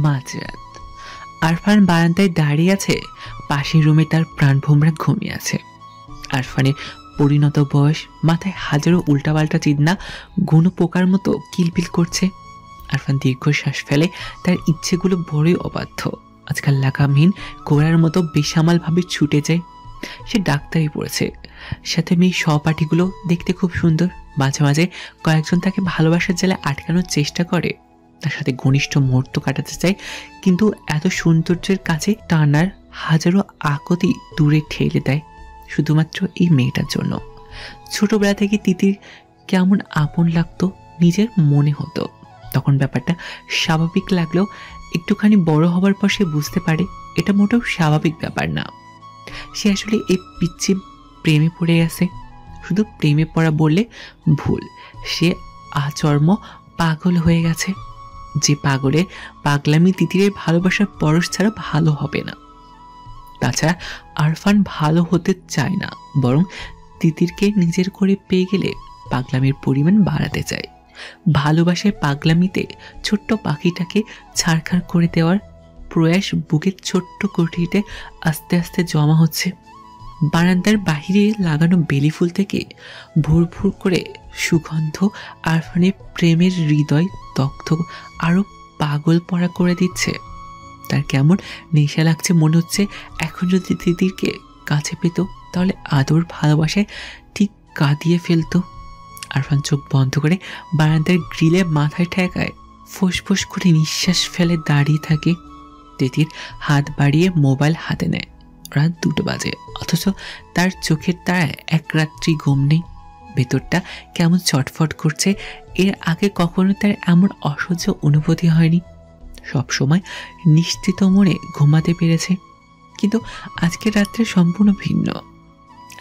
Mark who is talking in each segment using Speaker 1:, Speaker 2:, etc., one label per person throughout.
Speaker 1: মাঝরাত। আরফান বারান্দায় দাঁড়িয়ে আছে, পাশের রুমে তার প্রাণভোমরা ঘুমিয়ে আছে। আরফানের পরিণত বয়স, মাথায় হাজারো উল্টাপাল্টা চিন্তা গুণ পোকার মতো কিলবিল করছে। আরফান দীর্ঘশ্বাস ফেলে, তার ইচ্ছেগুলো বড়ই অবাধ্য, আজকাল লাগামহীন কোড়ার মতো বেসামালভাবে ছুটে যায়। সে ডাক্তারি পড়েছে, সাথে মেয়ে সহপাঠীগুলো দেখতে খুব সুন্দর। মাঝে মাঝে কয়েকজন তাকে ভালোবাসার জালে আটকানোর চেষ্টা করে, তার সাথে ঘনিষ্ঠ মুহূর্ত কাটাতে চায়, কিন্তু এত সৌন্দর্যের কাছে টানার হাজারো আকতি দূরে ঠেলে দেয় শুধুমাত্র এই মেয়েটার জন্য। ছোটবেলা থেকে তিতির কেমন আপন লাগতো নিজের মনে হতো। তখন ব্যাপারটা স্বাভাবিক লাগলেও একটুখানি বড় হবার পর সে বুঝতে পারে এটা মোটেও স্বাভাবিক ব্যাপার না। সে আসলে এই পিচ্ছি প্রেমে পড়ে গেছে। শুধু প্রেমে পড়া বললে ভুল, সে আচর্ম পাগল হয়ে গেছে। যে পাগলের পাগলামি তিতিরের ভালোবাসার পরশ ছাড়া ভালো হবে না। তাছাড়া আরফান ভালো হতে চায় না, বরং তিতিরকে নিজের করে পেয়ে গেলে পাগলামির পরিমাণ বাড়াতে চায়। ভালোবাসায় পাগলামিতে ছোট্ট পাখিটাকে ছাড়খাড় করে দেওয়ার প্রয়াস বুকের ছোট্ট কুঠিতে আস্তে আস্তে জমা হচ্ছে। বারান্দার বাহিরে লাগানো বেলি ফুল থেকে ভোর ভোর করে সুগন্ধ আরফানের প্রেমের হৃদয় দগ্ধ আরো পাগল পড়া করে দিচ্ছে। তার কেমন নেশা লাগছে, মনে হচ্ছে এখন যদি তিতিরকে কাছে পেত তাহলে আদর ভালোবাসায় ঠিক কাঁদিয়ে ফেলতো। আরফান চোখ বন্ধ করে বারান্দার গ্রিলে মাথায় ঠেকায়, ফোঁস করে নিঃশ্বাস ফেলে দাঁড়িয়ে থাকে। তিতির হাত বাড়িয়ে মোবাইল হাতে নেয়। রাত 2টো বাজে, অথচ তার চোখের তারায় এক রাত্রি ঘুম নেই। ভেতরটা কেমন ছটফট করছে, এর আগে কখনো তার এমন অসহ্য অনুভূতি হয়নি। সবসময় নিশ্চিত মনে ঘুমাতে পেরেছে, কিন্তু আজকের রাত্রে সম্পূর্ণ ভিন্ন।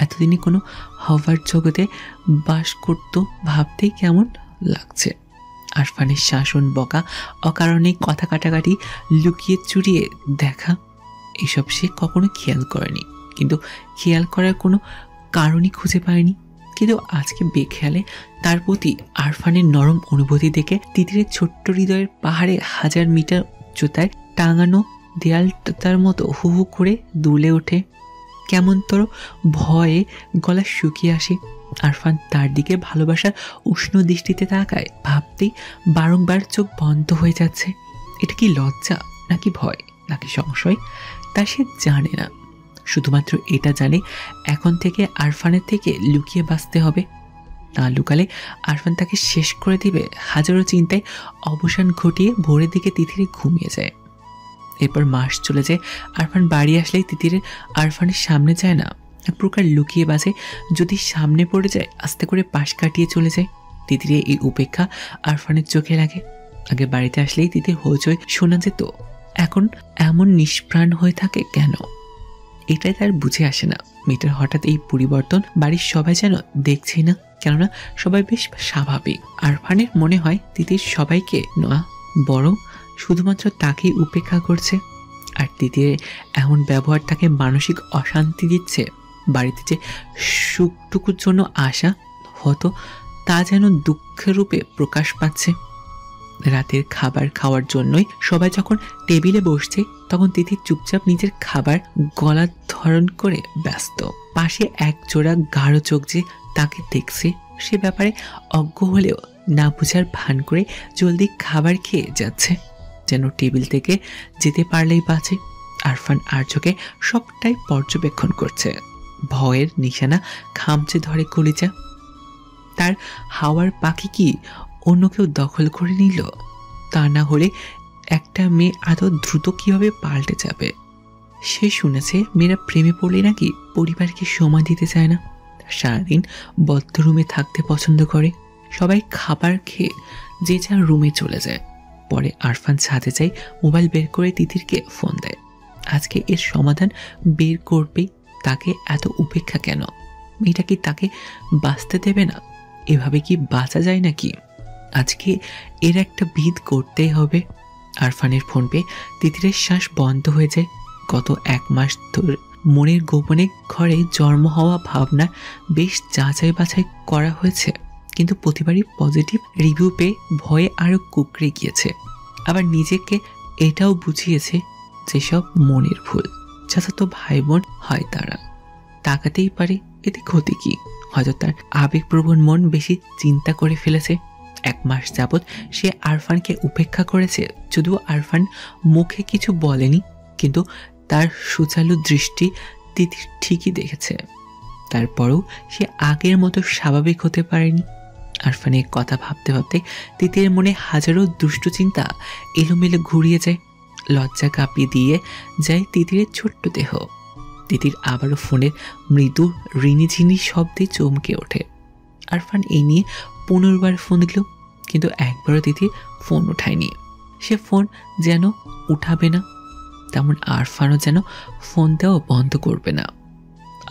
Speaker 1: এতদিনই কোনো হওয়ার জগতে বাস করত ভাবতেই কেমন লাগছে। আরফানের শাসন, বকা, অকারণে কথা কাটাকাটি, লুকিয়ে চুরিয়ে দেখা, এসব সে কখনো খেয়াল করেনি, কিন্তু খেয়াল করার কোনো কারণই খুঁজে পায়নি। কিন্তু আজকে বেখেয়ালে তার প্রতি আরফানের নরম অনুভূতি দেখে তিতিরের ছোট্ট হৃদয়ের পাহাড়ে 1000 মিটার উচ্চতায় টাঙানো দেয়ালটার মতো হু হু করে দুলে ওঠে। কেমনতর ভয়ে গলা শুকিয়ে আসে। আরফান তার দিকে ভালোবাসার উষ্ণ দৃষ্টিতে তাকায়, ভাবতেই বারংবার চোখ বন্ধ হয়ে যাচ্ছে। এটা কি লজ্জা, নাকি ভয়, নাকি সংশয়, তা সে জানে না। শুধুমাত্র এটা জানে এখন থেকে আরফানের থেকে লুকিয়ে বাঁচতে হবে। না লুকালে আরফান তাকে শেষ করে দিবে। হাজারো চিন্তায় অবসান ঘটিয়ে ভোরের দিকে তিতিরে ঘুমিয়ে যায়। এরপর মাস চলে যায়। আরফান বাড়ি আসলেই তিতিরে আরফানের সামনে যায় না, এক প্রকার লুকিয়ে বাজে। যদি সামনে পড়ে যায় আস্তে করে পাশ কাটিয়ে চলে যায়। তিতিরে এই উপেক্ষা আরফানের চোখে লাগে। আগে বাড়িতে আসলেই তিতির হইচই শোনা যেত, এখন এমন নিষ্প্রাণ হয়ে থাকে কেন? এটাই তার বুঝে আসে না। মেয়েটার হঠাৎ এই পরিবর্তন বাড়ির সবাই যেন দেখছেই না, কেননা সবাই বেশ স্বাভাবিক। আরফানের মনে হয় তিতির সবাইকে না, বরং শুধুমাত্র তাকেই উপেক্ষা করছে। আর তিতিরের এমন ব্যবহার তাকে মানসিক অশান্তি দিচ্ছে। বাড়িতে যে সুখটুকুর জন্য আসা হতো তা যেন দুঃখের রূপে প্রকাশ পাচ্ছে। রাতের খাবার খাওয়ার জন্যই সবাই যখন টেবিলে বসছে, তখন তিথি চুপচাপ নিজের খাবার গলা ধরন করে ব্যস্ত। পাশে এক জোড়া গাঢ় চোখ যে তাকে দেখছে, সে ব্যাপারে অজ্ঞ হলেও না বুঝার ভান করে জলদি খাবার খেয়ে যাচ্ছে, যেন টেবিল থেকে যেতে পারলেই বাঁচে। আরফান আর চোখে সবটাই পর্যবেক্ষণ করছে। ভয়ের নিশানা খামচে ধরে কলিজা। তার হাওয়ার পাখি কি অন্য কেউ দখল করে নিল? তা না হলে একটা মেয়ে এত দ্রুত কিভাবে পাল্টে যাবে? সে শুনেছে মেয়েরা প্রেমে পড়লে নাকি পরিবারকে সময় দিতে চায় না, সারাদিন বদ্ধ রুমে থাকতে পছন্দ করে। সবাই খাবার খেয়ে যে যার রুমে চলে যায়। পরে আরফান ছাদে যায়, মোবাইল বের করে তিতিরকে ফোন দেয়। আজকে এর সমাধান বের করবেই। তাকে এত উপেক্ষা কেন? মেয়েটা কি তাকে বাঁচতে দেবে না? এভাবে কি বাঁচা যায় নাকি? আজকে এর একটা বিধ করতেই হবে। আরফানের ফোন পেয়ে তিতিরের শ্বাস বন্ধ হয়ে যায়। গত 1 মাস ধরে মনের গোপনে ঘরে জন্ম হওয়া ভাবনা বেশ যাচাই বাছাই করা হয়েছে, কিন্তু প্রতিবারই পজিটিভ রিভিউ পেয়ে ভয়ে আরো কুঁকড়ে গিয়েছে। আবার নিজেকে এটাও বুঝিয়েছে যেসব মনের ভুল, চাচাতো ভাই বোন হয় তারা, তাকাতেই পারে, এতে ক্ষতি কি? হয়তো তার আবেগপ্রবণ মন বেশি চিন্তা করে ফেলেছে। 1 মাস যাবৎ সে আরফানকে উপেক্ষা করেছে, যদিও আরফান মুখে কিছু বলেনি, কিন্তু তার সুচালু দৃষ্টি তিতির ঠিকই দেখেছে। তারপরেও সে আগের মতো স্বাভাবিক হতে পারেনি। আরফানের কথা ভাবতে ভাবতে তিতির মনে হাজারো দুষ্টু চিন্তা এলোমেলো ঘুরিয়ে যায়। লজ্জা কাঁপিয়ে দিয়ে যায় তিতিরের ছোট্ট দেহ। তিতির আবারও ফোনের মৃদু রিনিঝিনি শব্দে চমকে ওঠে। আরফান এই নিয়ে 15 বার ফোন দিল, কিন্তু একবারও তিতির ফোন উঠায়নি। সে ফোন যেন উঠাবে না, তেমন আরফানও যেন ফোন দেওয়া বন্ধ করবে না।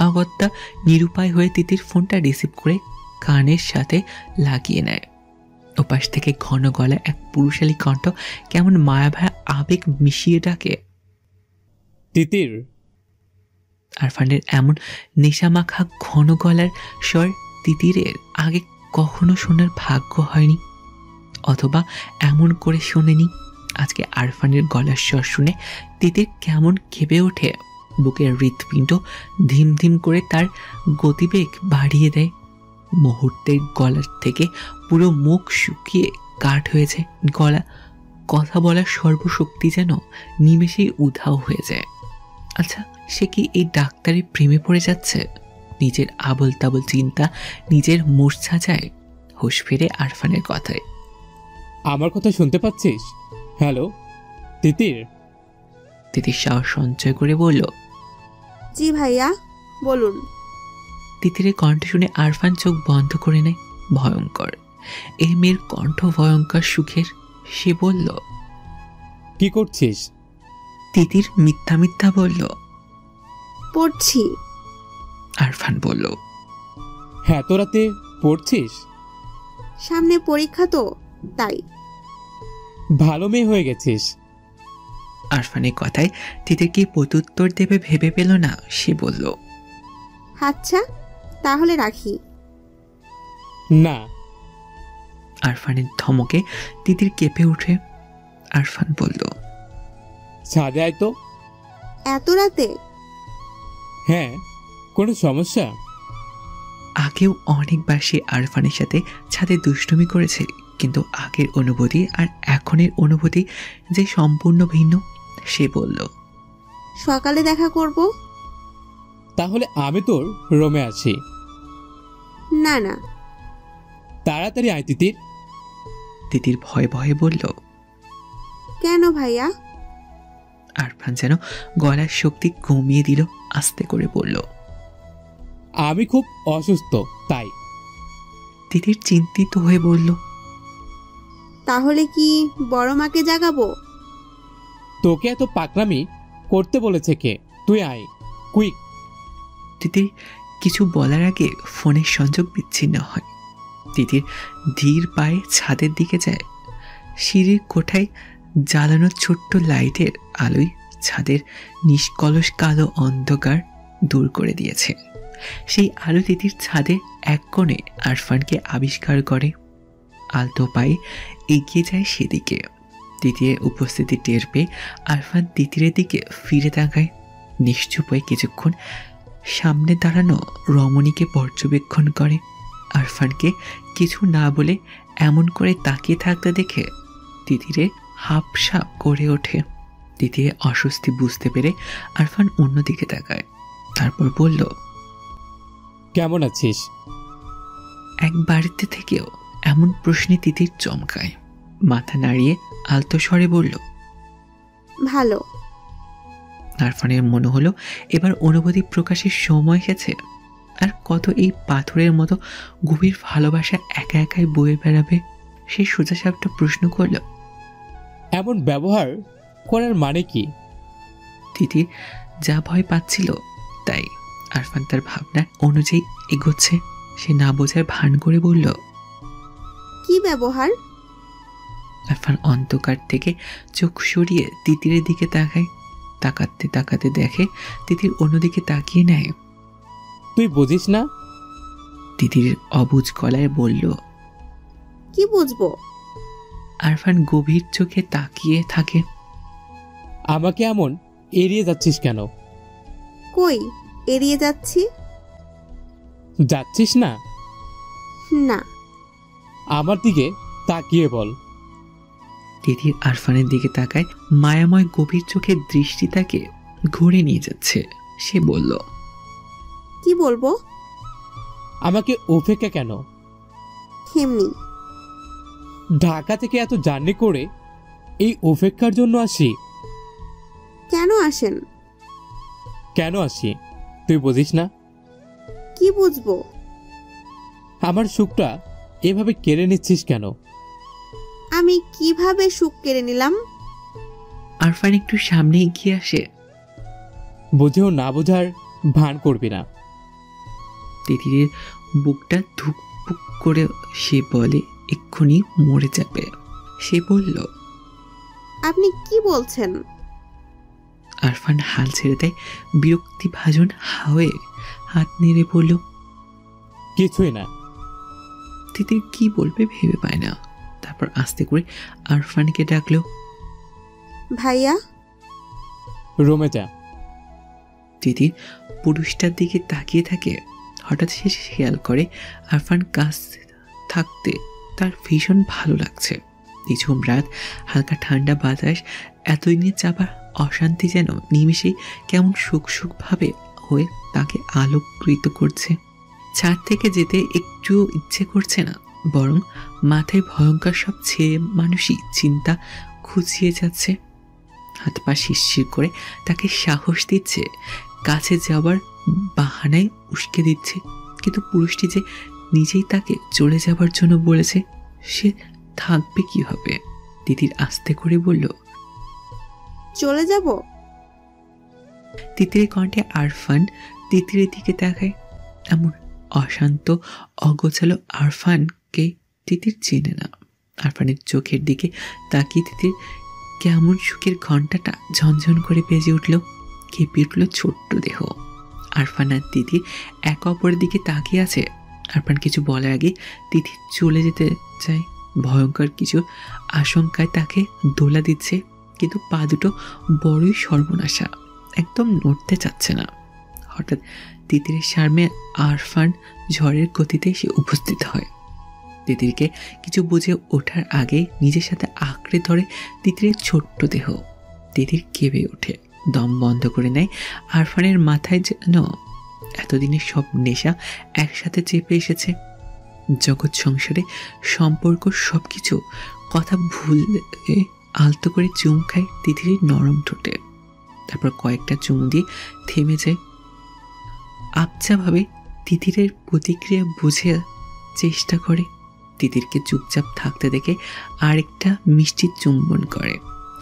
Speaker 1: অগত্যা নিরুপায় হয়ে তিতির ফোনটা রিসিভ করে কানের সাথে লাগিয়ে নেয়। ওপাশ থেকে ঘন গলায় এক পুরুষালী কণ্ঠ কেমন মায়াভরা আবেগ মিশিয়ে ডাকে,
Speaker 2: তিতির।
Speaker 1: আরফানের এমন নেশামাখা ঘন গলার স্বর তিতিরের আগে কখনো শোনার ভাগ্য হয়নি, অথবা এমন করে শোনেনি। আজকে আরফানের গলার স্বর শুনে তিতির কেমন কেঁপে ওঠে। বুকের হৃৎপিণ্ড ধিম ধিম করে তার গতিবেগ বাড়িয়ে দেয়। মুহূর্তের গলার থেকে পুরো মুখ শুকিয়ে কাঠ হয়েছে। গলা, কথা বলার সর্বশক্তি যেন নিমেষেই উধাও হয়ে যায়। আচ্ছা, সে কি এই ডাক্তারের প্রেমে পড়ে যাচ্ছে? নিজের আবল তাবল চিন্তা নিজের মূর্ছা যায়। হুঁশ ফিরে আরফানের কথায়,
Speaker 2: আমার কথা শুনতে পাচ্ছিস? হ্যালো তিতির।
Speaker 1: তিতির সাহস সঞ্চয় করে বলল,
Speaker 3: জি ভাইয়া, বলুন।
Speaker 1: তিতিরের কণ্ঠ শুনে আরফান চোখ বন্ধ করে নেয়। ভয়ঙ্কর, এই মেয়ের কণ্ঠ ভয়ঙ্কর সুখের। সে বলল,
Speaker 2: কি করছিস?
Speaker 1: তিতির মিথ্যা মিথ্যা বলল,
Speaker 3: পড়ছি।
Speaker 1: আরফান বলল,
Speaker 2: হ্যাঁ, তোরাতে পড়ছিস?
Speaker 3: সামনে পরীক্ষা তো, তাই।
Speaker 2: ভালো মেয়ে হয়ে গেছিস।
Speaker 1: আরফানের কথায় তিতির কি প্রত্যুত্তর দেবে ভেবে পেল না। সে বলল,
Speaker 3: আচ্ছা, তাহলে রাখি।
Speaker 2: না।
Speaker 1: আরফানের ধমকে তিতির কেঁপে ওঠে। আরফান বলল,
Speaker 2: ছাদে আয় তো।
Speaker 3: এত রাতে?
Speaker 2: হ্যাঁ, কোনো সমস্যা?
Speaker 1: আগেও অনেকবার সে আরফানের সাথে ছাদে দুষ্টুমি করেছে, কিন্তু আগের অনুভূতি আর এখনের অনুভূতি যে সম্পূর্ণ ভিন্ন। সে বলল,
Speaker 3: সকালে দেখা করব।
Speaker 2: তাহলে আমি তোর রুমে আছি।
Speaker 3: না না।
Speaker 2: তাড়াতাড়ি আয় তিতির।
Speaker 1: তিতির ভয়ে ভয়ে বলল,
Speaker 3: কেন ভাইয়া?
Speaker 1: আরফান যেন গলার শক্তি কমিয়ে দিল। আস্তে করে বলল,
Speaker 2: আমি খুব অসুস্থ, তাই।
Speaker 1: তিতির চিন্তিত হয়ে বলল,
Speaker 3: তাহলে কি বড় মাকে জাগাবো?
Speaker 2: তোকে এত পাকনামি করতে বলেছে কে? তুই আয়, কুইক।
Speaker 1: তিতির কিছু বলার আগে ফোনের সংযোগ বিচ্ছিন্ন হয়। তিতির ধীর পায়ে ছাদের দিকে যায়। সিঁড়ির কোঠায় জ্বালানো ছোট্ট লাইটের আলোয় ছাদের নিষ্কলস কালো অন্ধকার দূর করে দিয়েছে। সেই আলো তিতির ছাদে এক কোণে আরফানকে আবিষ্কার করে। আলতো পায়ে এগিয়ে যায় সেদিকে। তিতিরের উপস্থিতি টের পেয়ে আরফান তিতিরের দিকে ফিরে তাকায়। নিশ্চুপ হয়ে কিছুক্ষণ সামনে দাঁড়ানো রমণীকে পর্যবেক্ষণ করে। আরফানকে কিছু না বলে এমন করে তাকিয়ে থাকতে দেখে তিতিরে হাপসাপ করে ওঠে। তিতিরে অস্বস্তি বুঝতে পেরে আরফান অন্যদিকে তাকায়। তারপর বলল,
Speaker 2: কেমন আছিস?
Speaker 1: এক বাড়িতে থেকেও এমন প্রশ্নে তিতির চমকায়। মাথা নাড়িয়ে আলতো স্বরে বলল,
Speaker 3: ভালো।
Speaker 1: আরফানের মনে হলো এবার অনুভূতি প্রকাশের সময় এসেছে। আর কত এই পাথরের মতো গভীর ভালোবাসা একা একাই বয়ে বেড়াবে। সে সোজাসাপটা প্রশ্ন করল,
Speaker 2: এমন ব্যবহার করার মানে কি?
Speaker 1: তিতির যা ভয় পাচ্ছিল তাই। আরফান তার ভাবনা অনুযায়ী এগোচ্ছে। সে না বোঝার ভান করে বলল,
Speaker 3: কি ব্যবহার?
Speaker 1: আরফান অন্ধকার থেকে চোখ সরিয়ে তিতিরের দিকে তাকায়। তাকাতে তাকাতে দেখে তিতির অন্যদিকে তাকিয়ে নেয়।
Speaker 2: তুই বুঝিস না?
Speaker 1: তিতির অবুঝ গলায় বলল।
Speaker 3: কি বুঝবো?
Speaker 1: আরফান গভীর চোখে তাকিয়ে থাকে।
Speaker 2: আমাকে এমন এড়িয়ে যাচ্ছিস কেন?
Speaker 3: কই এড়িয়ে যাচ্ছি?
Speaker 2: যাচ্ছিস না?
Speaker 3: না।
Speaker 2: আমার দিকে তাকিয়ে বল।
Speaker 1: তিতির আরফানের দিকে তাকায়, মায়াময় গভীর চোখের দৃষ্টি তাকে ঘুরে নিয়ে যাচ্ছে। সে বলল,
Speaker 3: কি বলবো?
Speaker 2: আমাকে উপেক্ষা কেন?
Speaker 3: এমনি।
Speaker 2: ঢাকা থেকে এত জার্নি করে এই উপেক্ষার জন্য আসি?
Speaker 3: কেন আসেন?
Speaker 2: কেন আসি তুই বুঝিস না?
Speaker 3: কি বুঝবো?
Speaker 2: আমার সুখটা এভাবে কেড়ে নিচ্ছিস কেন?
Speaker 3: আমি কিভাবে সুখ কেড়ে নিলাম?
Speaker 1: আরফান একটু সামনে এগিয়ে আসে।
Speaker 2: বুঝেও না বোঝার ভান করবি না।
Speaker 1: তিতিরের বুকটা ধুকপুক করে সে বলে, এক্ষুনি মরে যাবে। সে বলল,
Speaker 3: আপনি কি বলছেন?
Speaker 1: আরফান হাল ছেড়ে দেয়, বিরক্তিভাজন হয়ে হাত নেড়ে বলল,
Speaker 2: কিছুই না।
Speaker 1: তিতির কি বলবে ভেবে পায় না। তারপর আস্তে করে আরফানকে ডাকলো,
Speaker 3: ভাইয়া।
Speaker 2: রুমে যা।
Speaker 1: তিতির পুরুষটার দিকে তাকিয়ে থাকে। হঠাৎ সে খেয়াল করে আরফান কাছ থাকতে তার ভীষণ ভালো লাগছে। নিঝুম রাত, হালকা ঠান্ডা বাতাস, এতদিনের চাপা অশান্তি যেন নিমেষেই কেমন সুখ সুখভাবে হয়ে তাকে আলোকৃত করছে। ছাদ থেকে যেতে একটু ইচ্ছে করছে না, বরং মাথায় ভয়ঙ্কর সব ছেলে মানুষই চিন্তা খুঁজিয়ে যাচ্ছে। হাত পা শিরশির করে তাকে সাহস দিচ্ছে, কাছে যাওয়ার বাহানায় উস্কে দিচ্ছে। কিন্তু পুরুষটি যে নিজেই তাকে চলে যাবার জন্য বলেছে, সে থাকবে কিভাবে? তিতির আস্তে করে বলল,
Speaker 3: চলে যাব?
Speaker 1: তিতিরের কণ্ঠে আরফান তিতিরের দিকে তাকায়। এমন অশান্ত অগোছালো আরফানকে তিতির চেনে না। আরফানের চোখের দিকে তাকিয়ে তিতির কেমন সুখের ঘণ্টাটা ঝনঝন করে বেজে উঠল। কেঁপে উঠল ছোট্ট দেহ। আরফান আর তিতির একে অপরের দিকে তাকিয়ে আছে। আরফান কিছু বলার আগে তিতির চলে যেতে চায়। ভয়ঙ্কর কিছু আশঙ্কায় তাকে দোলা দিচ্ছে, কিন্তু পা দুটো বড়ই সর্বনাশা, একদম নড়তে চাচ্ছে না। হঠাৎ তিতিরের সামনে আরফান ঝড়ের গতিতে এসে উপস্থিত হয়। তিতিরকে কিছু বুঝে ওঠার আগে নিজের সাথে আঁকড়ে ধরে তিতিরের ছোট্ট দেহ। তিতির কেঁপে ওঠে, দম বন্ধ করে নেয়। আরফানের মাথায় যেন এতদিনের সব নেশা একসাথে চেপে এসেছে। জগৎ সংসারে সম্পর্ক সবকিছু কথা ভুলে আলতো করে চুম খায় তিতিরের নরম ঠোঁটে। তারপর কয়েকটা চুম দিয়ে থেমে যায়। আবছাভাবে তিতিরের প্রতিক্রিয়া বুঝে চেষ্টা করে। তিতিরকে চুপচাপ থাকতে দেখে আরেকটা মিষ্টি চুম্বন করে।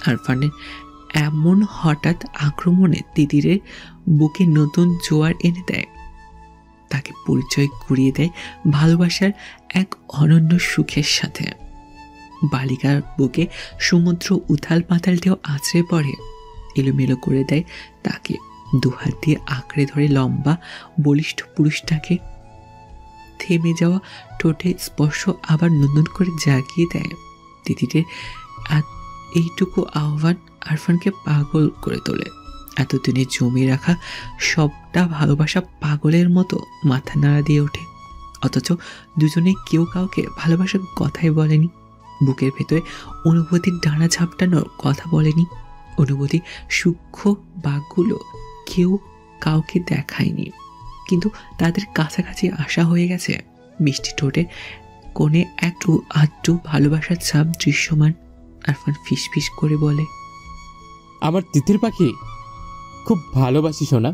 Speaker 1: আরফানের এমন হঠাৎ আক্রমণে তিতিরের বুকে নতুন জোয়ার এনে দেয়। তাকে পরিচয় করিয়ে দেয় ভালোবাসার এক অনন্য সুখের সাথে। বালিকার বুকে সমুদ্র উথাল পাতাল ঢেউ আছড়ে পড়ে, এলোমেলো করে দেয় তাকে। দুহাত দিয়ে আঁকড়ে ধরে লম্বা বলিষ্ঠ পুরুষটাকে। থেমে যাওয়া ঠোঁটে স্পর্শ আবার নতুন করে জাগিয়ে দেয়। তিতিরের এইটুকু আহ্বান আরফানকে পাগল করে তোলে। এতদিনে জমিয়ে রাখা সবটা ভালোবাসা পাগলের মতো মাথা নাড়া দিয়ে ওঠে। অথচ দুজনে কেউ কাউকে ভালোবাসার কথাই বলেনি। বুকের ভেতরে অনুভূতির ডানা ঝাপটানোর কথা বলেনি। অনুভূতি সূক্ষ্ম বাকগুলো কেউ কাউকে দেখায়নি, কিন্তু তাদের কাছাকাছি আসা হয়ে গেছে। মিষ্টি ঠোঁটে কোণে একটু আধটু ভালোবাসার ছাপ দৃশ্যমান। আরফান ফিসফিস করে বলে,
Speaker 2: আমার তিতির পাখি খুব ভালোবাসি সোনা।